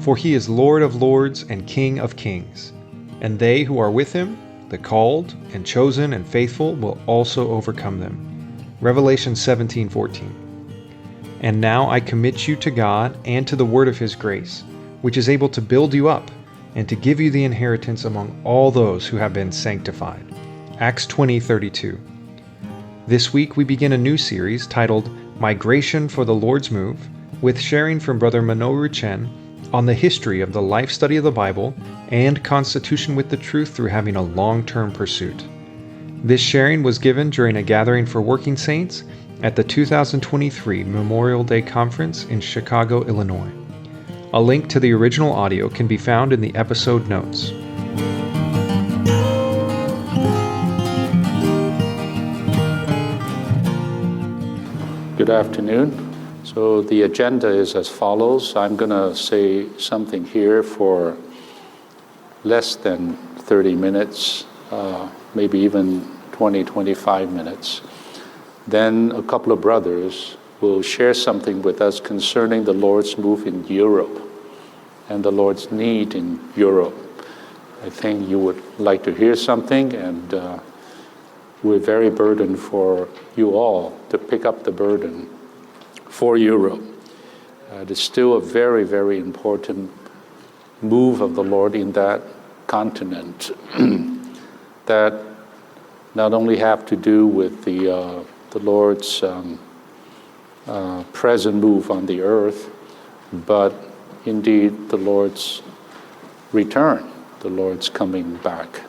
For he is Lord of lords and King of kings. And they who are with him, the called and chosen and faithful, will also overcome them. Revelation 17:14. And now I commit you to God and to the word of his grace, which is able to build you up and to give you the inheritance among all those who have been sanctified. Acts 20:32. This week we begin a new series titled Migration for the Lord's Move, with sharing from Brother Minoru Chen on the history of the life study of the Bible and constitution with the truth through having a long-term pursuit. This sharing was given during a gathering for working saints at the 2023 Memorial Day Conference in Chicago, Illinois. A link to the original audio can be found in the episode notes. Good afternoon. So the agenda is as follows. I'm going to say something here for less than 30 minutes, maybe even 20, 25 minutes. Then a couple of brothers will share something with us concerning the Lord's move in Europe and the Lord's need in Europe. I think you would like to hear something, and we're very burdened for you all to pick up the burden for Europe. It is still a very, very important move of the Lord in that continent that not only have to do with the Lord's present move on the earth, but indeed the Lord's return, the Lord's coming back,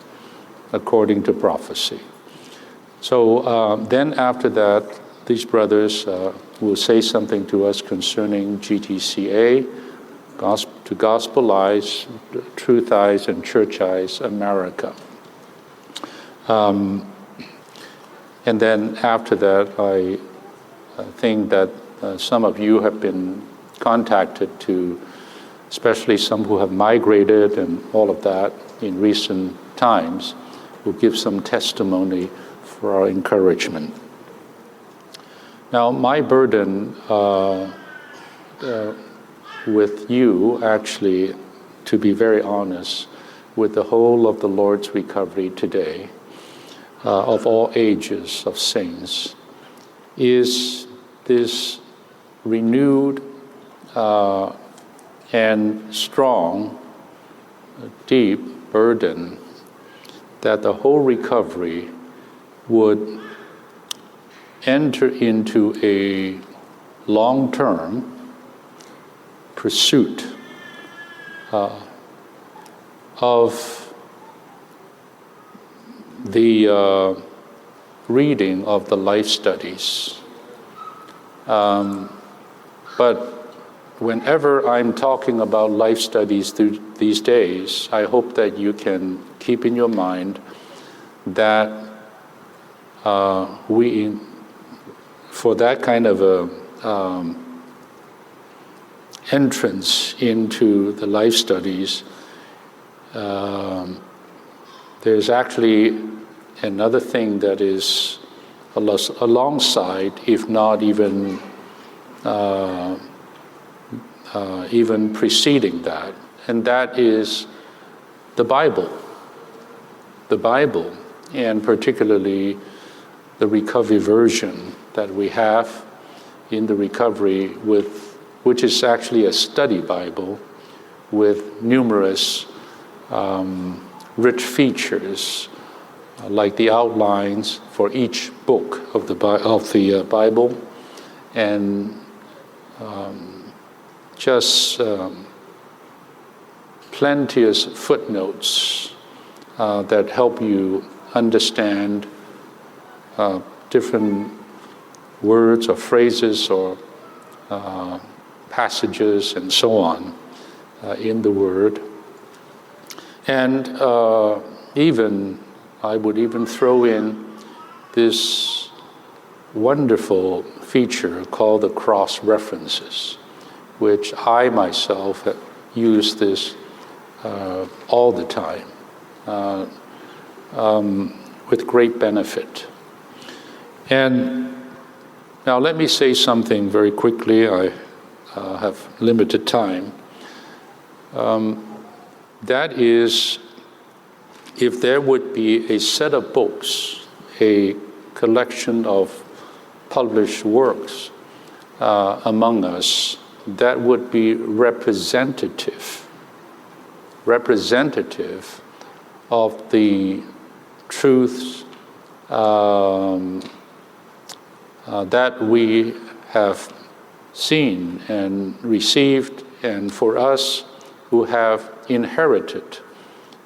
according to prophecy. So then after that, these brothers will say something to us concerning GTCA, to gospelize, truthize, and churchize America. And then after that, I think that some of you have been contacted to, especially some who have migrated and all of that in recent times, will give some testimony for our encouragement. Now, my burden with you, actually, to be very honest, with the whole of the Lord's recovery today, of all ages of saints, is this renewed and strong, deep burden that the whole recovery would enter into a long-term pursuit of the reading of the life studies. But whenever I'm talking about life studies these days, I hope that you can keep in your mind that for that kind of a entrance into the life studies, there's actually another thing that is alongside, if not even preceding that, and that is the Bible. The Bible, and particularly the recovery version that we have in the recovery, which is actually a study Bible with numerous rich features, like the outlines for each book of the Bible, and just plenteous footnotes that help you understand different words or phrases or passages and so on in the Word. And I would even throw in this wonderful feature called the cross references, which I myself have used this all the time with great benefit. And now let me say something very quickly. I have limited time. That is, if there would be a set of books, a collection of published works among us, that would be representative of the truths that we have seen and received, and for us who have inherited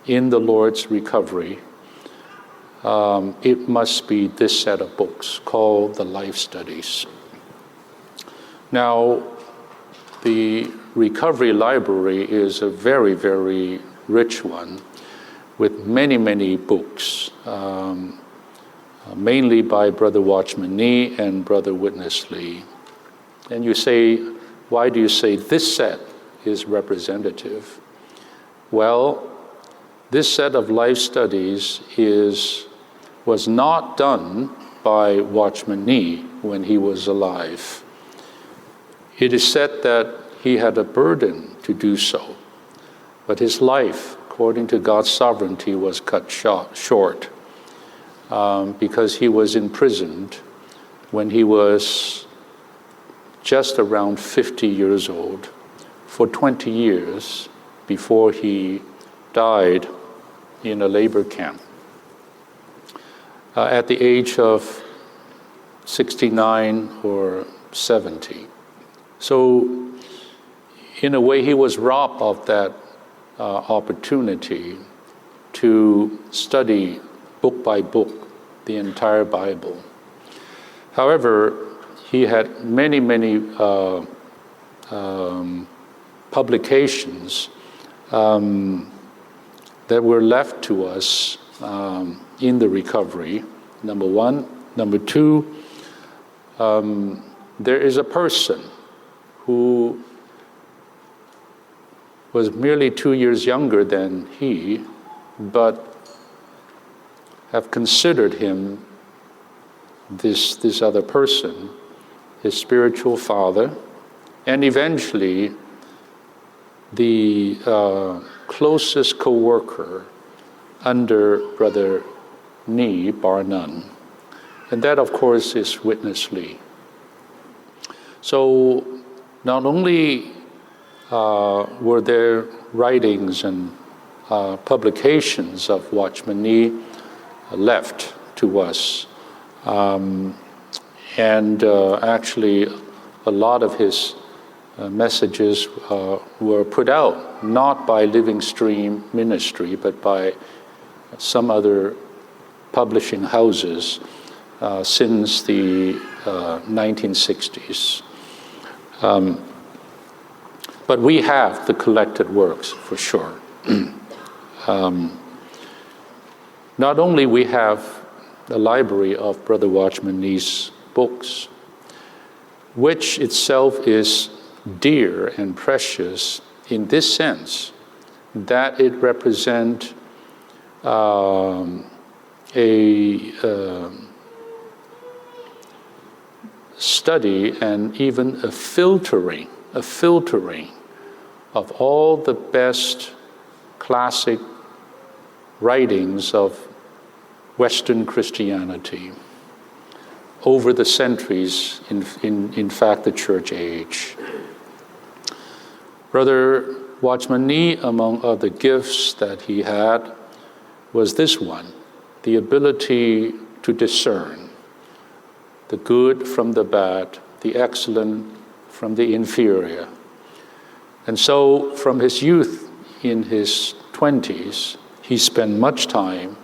in the Lord's recovery, it must be this set of books called the Life Studies. Now, the Recovery Library is a very, very rich one with many, many books, mainly by Brother Watchman Nee and Brother Witness Lee. And you say, why do you say this set is representative? Well, this set of life studies was not done by Watchman Nee when he was alive. It is said that he had a burden to do so, but his life, according to God's sovereignty, was cut short because he was imprisoned when he was just around 50 years old for 20 years before he died in a labor camp at the age of 69 or 70. So, in a way, he was robbed of that opportunity to study book by book the entire Bible. However, he had many, many publications that were left to us in the recovery, number one. Number two, there is a person who was merely 2 years younger than he, but have considered him, this other person, his spiritual father, and eventually the closest co-worker under Brother Nee, bar none. And that, of course, is Witness Lee. So not only were there writings and publications of Watchman Nee left to us, and actually a lot of his messages were put out, not by Living Stream Ministry, but by some other publishing houses since the 1960s. But we have the collected works, for sure. Not only we have the library of Brother Watchman Nee's books, which itself is dear and precious in this sense, that it represents a study and even a filtering of all the best classic writings of Western Christianity over the centuries, in fact, the church age. Brother Watchman Nee, among other gifts that he had, was this one, the ability to discern the good from the bad, the excellent from the inferior. And so from his youth in his 20s, he spent much time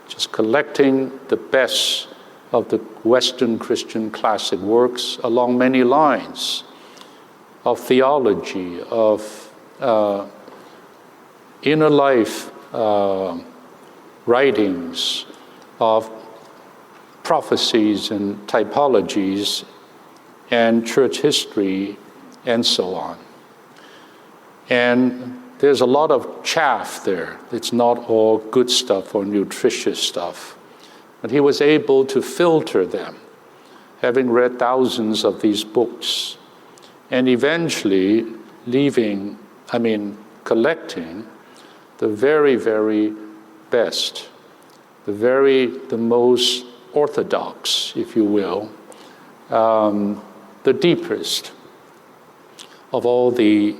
just collecting the best of the Western Christian classic works along many lines of theology, of inner life writings, of prophecies and typologies and church history and so on. And there's a lot of chaff there. It's not all good stuff or nutritious stuff. But he was able to filter them, having read thousands of these books, and eventually collecting the very, very best, the most orthodox, if you will, the deepest of all the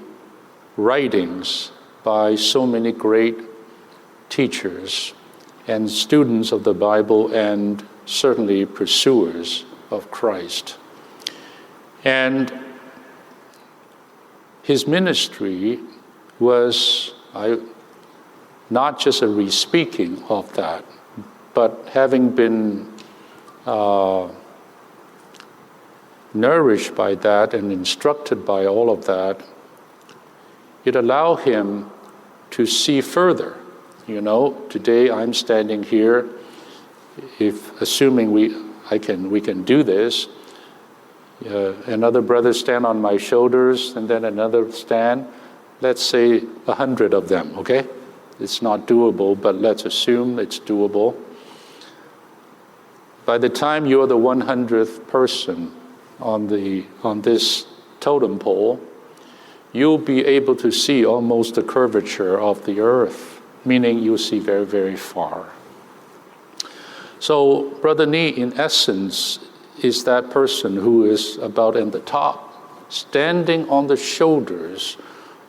writings by so many great teachers and students of the Bible, and certainly pursuers of Christ. And his ministry was not just a re-speaking of that, but having been nourished by that and instructed by all of that, it allowed him to see further. You know, today I'm standing here, assuming we can do this, another brother stand on my shoulders, and then another stand, let's say 100 of them, okay? It's not doable, but let's assume it's doable. By the time you're the 100th person on this totem pole, you'll be able to see almost the curvature of the earth, meaning you'll see very, very far. So Brother Ni, in essence, is that person who is about in the top, standing on the shoulders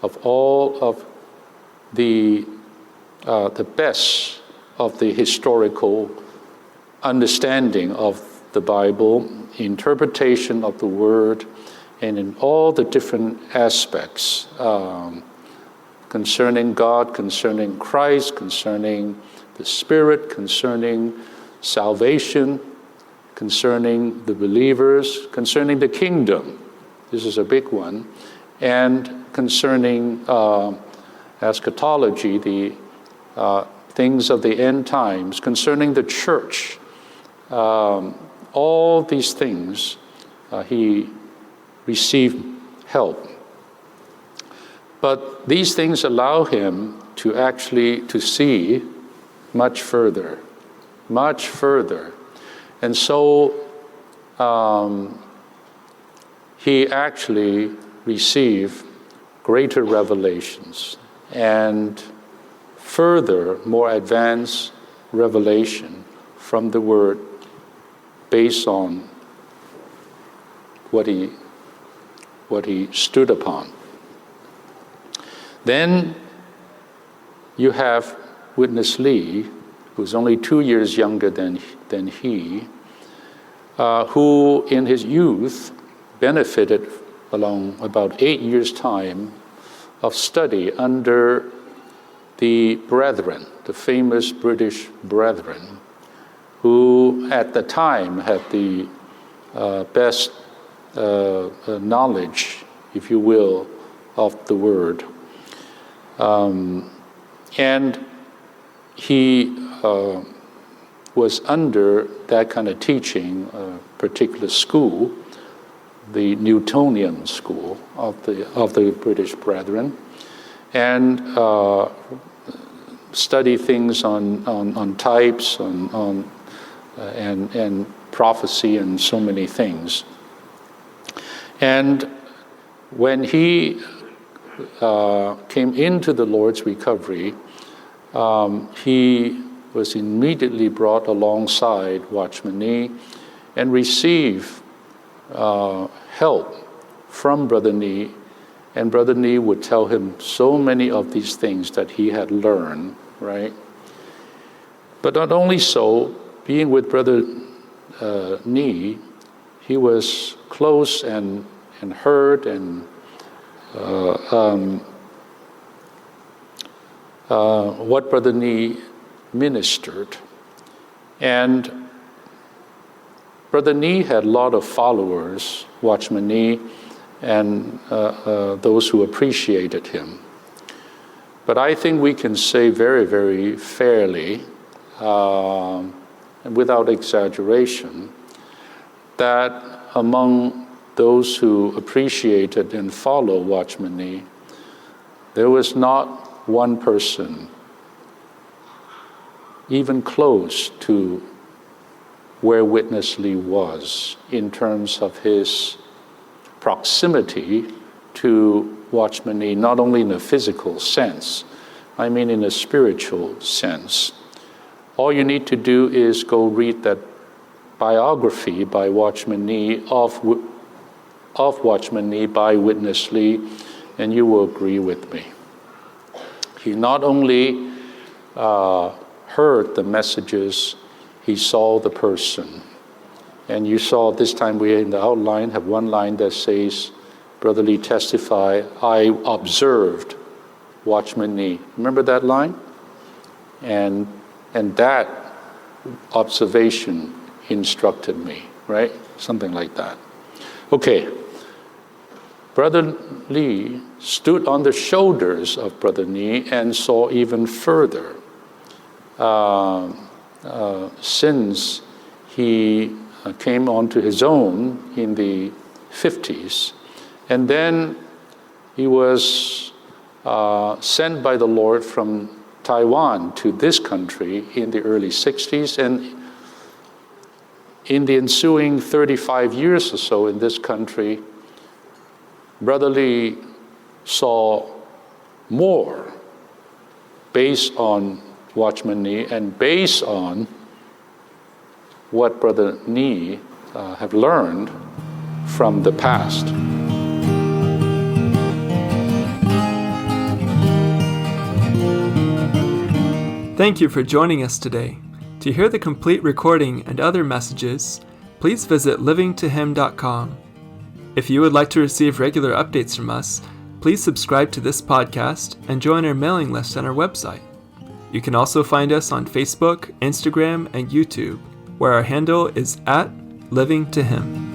of all of the best of the historical understanding of the Bible, interpretation of the Word, and in all the different aspects concerning God, concerning Christ, concerning the Spirit, concerning salvation, concerning the believers, concerning the kingdom. This is a big one. And concerning eschatology, the things of the end times, concerning the church, all these things, he received help. But these things allow him to see much further. And so he actually received greater revelations and further, more advanced revelation from the Word based on what he stood upon. Then you have Witness Lee, who's only 2 years younger than he, who in his youth benefited along about 8 years' time of study under the Brethren, the famous British Brethren, who at the time had the best knowledge, if you will, of the Word. And he was under that kind of teaching, a particular school, the Newtonian school of the British Brethren, and study things on types, and prophecy, and so many things. And when he came into the Lord's recovery, he was immediately brought alongside Watchman Nee and received help from Brother Nee, and Brother Nee would tell him so many of these things that he had learned, right? But not only so, being with Brother Nee, he was close and heard and what Brother Nee ministered. And Brother Nee had a lot of followers, Watchman Nee, and those who appreciated him. But I think we can say very, very fairly, and without exaggeration, that among those who appreciated and followed Watchman Nee, there was not one person even close to where Witness Lee was in terms of his proximity to Watchman Nee, not only in a physical sense, I mean in a spiritual sense. All you need to do is go read that biography by Watchman Nee of Watchman Nee by Witness Lee, and you will agree with me. He not only heard the messages, he saw the person. And you saw this time we in the outline have one line that says, Brother Lee testified, I observed Watchman Nee. Remember that line? And that observation instructed me, right? Something like that. Okay. Brother Lee stood on the shoulders of Brother Nee and saw even further. Since he came onto his own in the 50s, and then he was sent by the Lord from Taiwan to this country in the early 60s, and in the ensuing 35 years or so in this country, Brother Lee saw more based on Watchman Nee and based on what Brother Nee have learned from the past. Thank you for joining us today. To hear the complete recording and other messages, please visit livingtohim.com. If you would like to receive regular updates from us, please subscribe to this podcast and join our mailing list on our website. You can also find us on Facebook, Instagram, and YouTube, where our handle is @livingtohim.